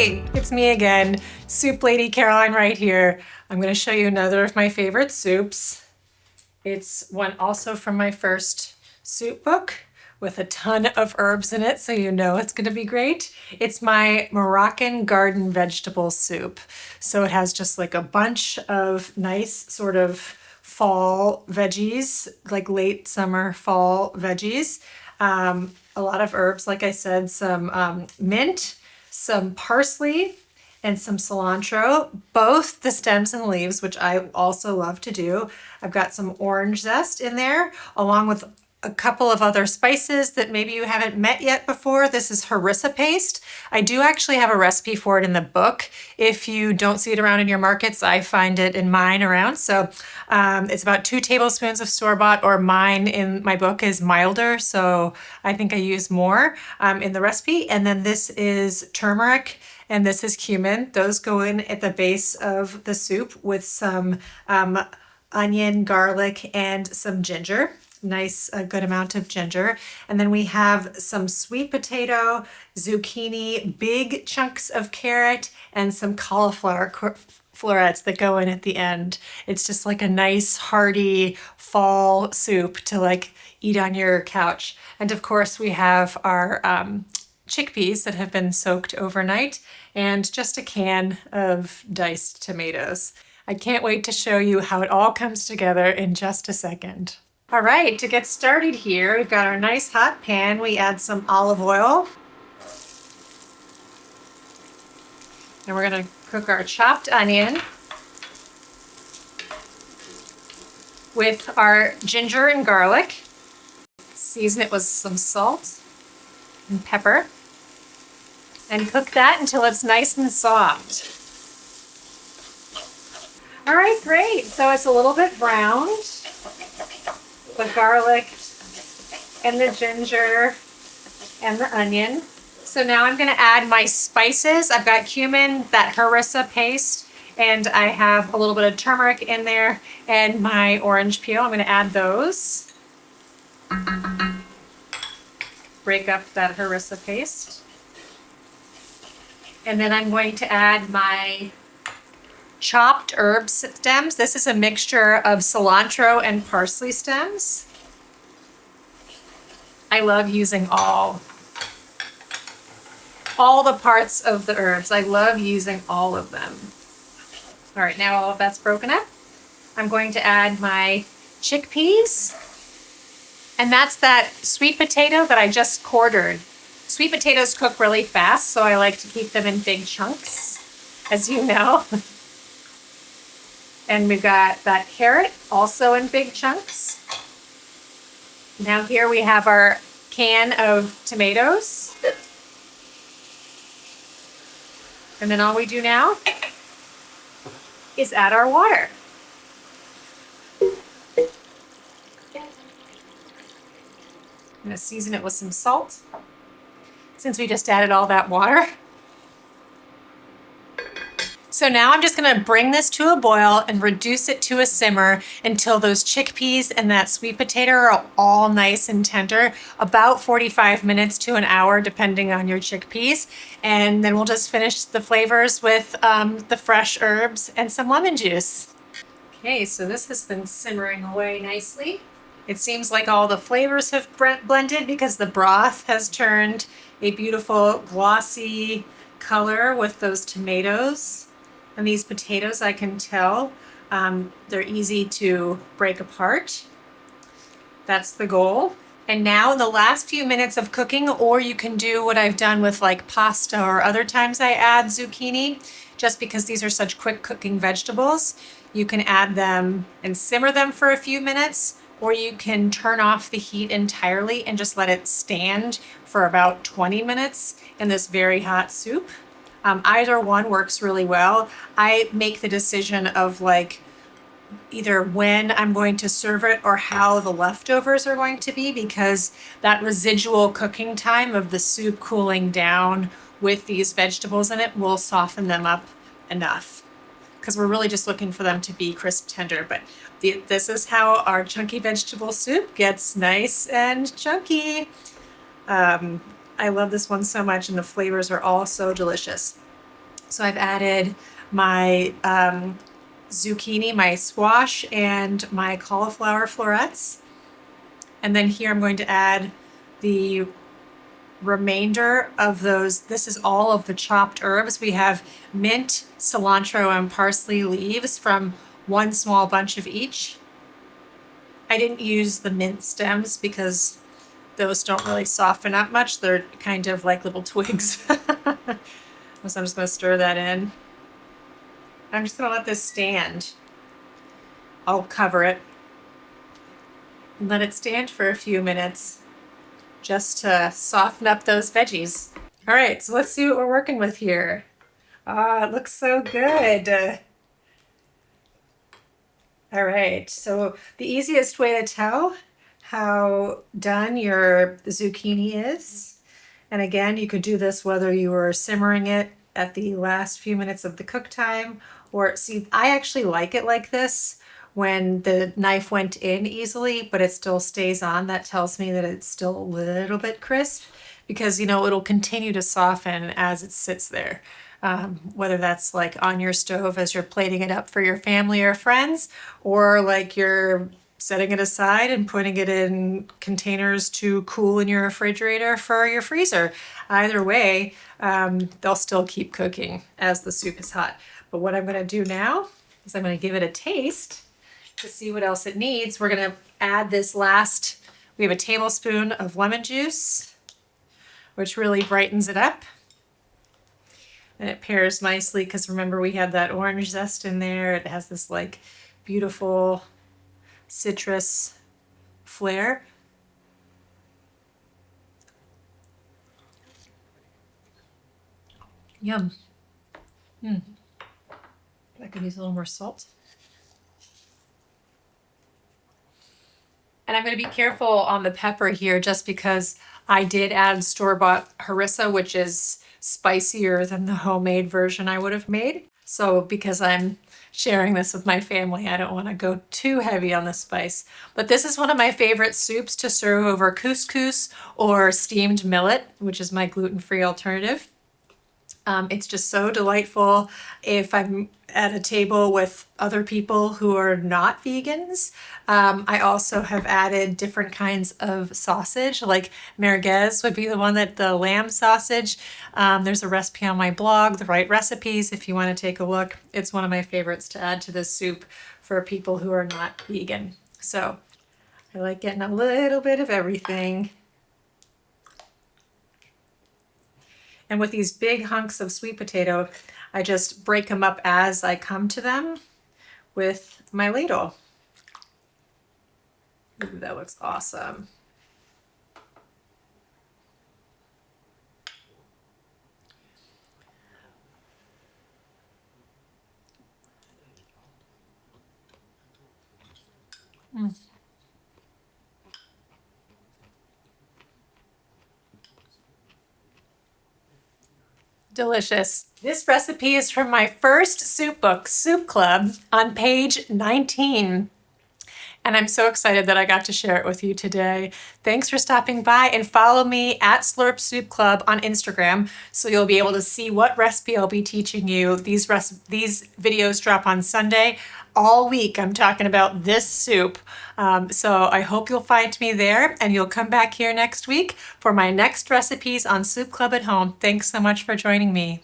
Hey, it's me again, Soup Lady Caroline right here. I'm going to show you another of my favorite soups. It's one also from my first soup book with a ton of herbs in it, so you know it's going to be great. It's my Moroccan garden vegetable soup. So it has just like a bunch of nice sort of fall veggies, like late summer fall veggies. A lot of herbs, like I said, some mint, some parsley, and some cilantro, both the stems and leaves, which I also love to do. I've got some orange zest in there, along with a couple of other spices that maybe you haven't met yet before. This is harissa paste. I do actually have a recipe for it in the book. If you don't see it around in your markets, I find it in mine around. So it's about 2 tablespoons of store-bought, or mine in my book is milder, so I think I use more in the recipe. And then this is turmeric, and this is cumin. Those go in at the base of the soup with some onion, garlic, and some ginger. Nice, a good amount of ginger. And then we have some sweet potato, zucchini, big chunks of carrot, and some cauliflower florets that go in at the end. It's just like a nice hearty fall soup to like eat on your couch. And of course we have our chickpeas that have been soaked overnight, and just a can of diced tomatoes. I can't wait to show you how it all comes together in just a second. All right, to get started here, we've got our nice hot pan. We add some olive oil. And we're gonna cook our chopped onion with our ginger and garlic. Season it with some salt and pepper. And cook that until it's nice and soft. All right, great. So it's a little bit browned. The garlic and the ginger and the onion. So now I'm gonna add my spices. I've got cumin, that harissa paste, and I have a little bit of turmeric in there, and my orange peel. I'm gonna add those. Break up that harissa paste. And then I'm going to add my chopped herb stems. This is a mixture of cilantro and parsley stems. I love using all the parts of the herbs. I love using all of them. All right, now all of that's broken up. I'm going to add my chickpeas. And that's that sweet potato that I just quartered. Sweet potatoes cook really fast, so I like to keep them in big chunks, as you know. And we've got that carrot also in big chunks. Now here we have our can of tomatoes. And then all we do now is add our water. I'm gonna season it with some salt, since we just added all that water. So now I'm just gonna bring this to a boil and reduce it to a simmer until those chickpeas and that sweet potato are all nice and tender, about 45 minutes to an hour, depending on your chickpeas. And then we'll just finish the flavors with the fresh herbs and some lemon juice. Okay, so this has been simmering away nicely. It seems like all the flavors have blended because the broth has turned a beautiful glossy color with those tomatoes. And these potatoes, I can tell, they're easy to break apart. That's the goal. And now in the last few minutes of cooking, or you can do what I've done with like pasta or other times I add zucchini, just because these are such quick cooking vegetables, you can add them and simmer them for a few minutes, or you can turn off the heat entirely and just let it stand for about 20 minutes in this very hot soup. Either one works really well. I make the decision of like either when I'm going to serve it or how the leftovers are going to be, because that residual cooking time of the soup cooling down with these vegetables in it will soften them up enough, because we're really just looking for them to be crisp tender. But this is how our chunky vegetable soup gets nice and chunky. I love this one so much, and the flavors are all so delicious. So I've added my zucchini, my squash, and my cauliflower florets. And then here I'm going to add the remainder of those. This is all of the chopped herbs. We have mint, cilantro, and parsley leaves from one small bunch of each. I didn't use the mint stems because those don't really soften up much. They're kind of like little twigs. So I'm just going to stir that in. I'm just going to let this stand. I'll cover it and let it stand for a few minutes just to soften up those veggies. All right, so let's see what we're working with here. Ah, it looks so good. All right, so the easiest way to tell how done your zucchini is, and again, you could do this whether you were simmering it at the last few minutes of the cook time, or see, I actually like it like this when the knife went in easily, but it still stays on. That tells me that it's still a little bit crisp because, you know, it'll continue to soften as it sits there. Whether that's like on your stove as you're plating it up for your family or friends, or like you're setting it aside and putting it in containers to cool in your refrigerator for your freezer. Either way, they'll still keep cooking as the soup is hot. But what I'm gonna do now is I'm gonna give it a taste to see what else it needs. We're gonna add this last, we have a tablespoon of lemon juice, which really brightens it up. And it pairs nicely because remember we had that orange zest in there. It has this like beautiful citrus flair. Yum. I could use a little more salt. And I'm going to be careful on the pepper here just because I did add store-bought harissa, which is spicier than the homemade version I would have made. So because I'm sharing this with my family, I don't want to go too heavy on the spice. But this is one of my favorite soups to serve over couscous or steamed millet, which is my gluten-free alternative. It's just so delightful if I'm at a table with other people who are not vegans. I also have added different kinds of sausage, like merguez would be the one that the lamb sausage. There's a recipe on my blog, The Right Recipes, if you want to take a look. It's one of my favorites to add to this soup for people who are not vegan. So I like getting a little bit of everything. And with these big hunks of sweet potato, I just break them up as I come to them with my ladle. Ooh, that looks awesome. Delicious. This recipe is from my first soup book, Soup Club, on page 19. And I'm so excited that I got to share it with you today. Thanks for stopping by, and follow me at Slurp Soup Club on Instagram so you'll be able to see what recipe I'll be teaching you. These videos drop on Sunday. All week I'm talking about this soup. So I hope you'll find me there and you'll come back here next week for my next recipes on Soup Club at Home. Thanks so much for joining me.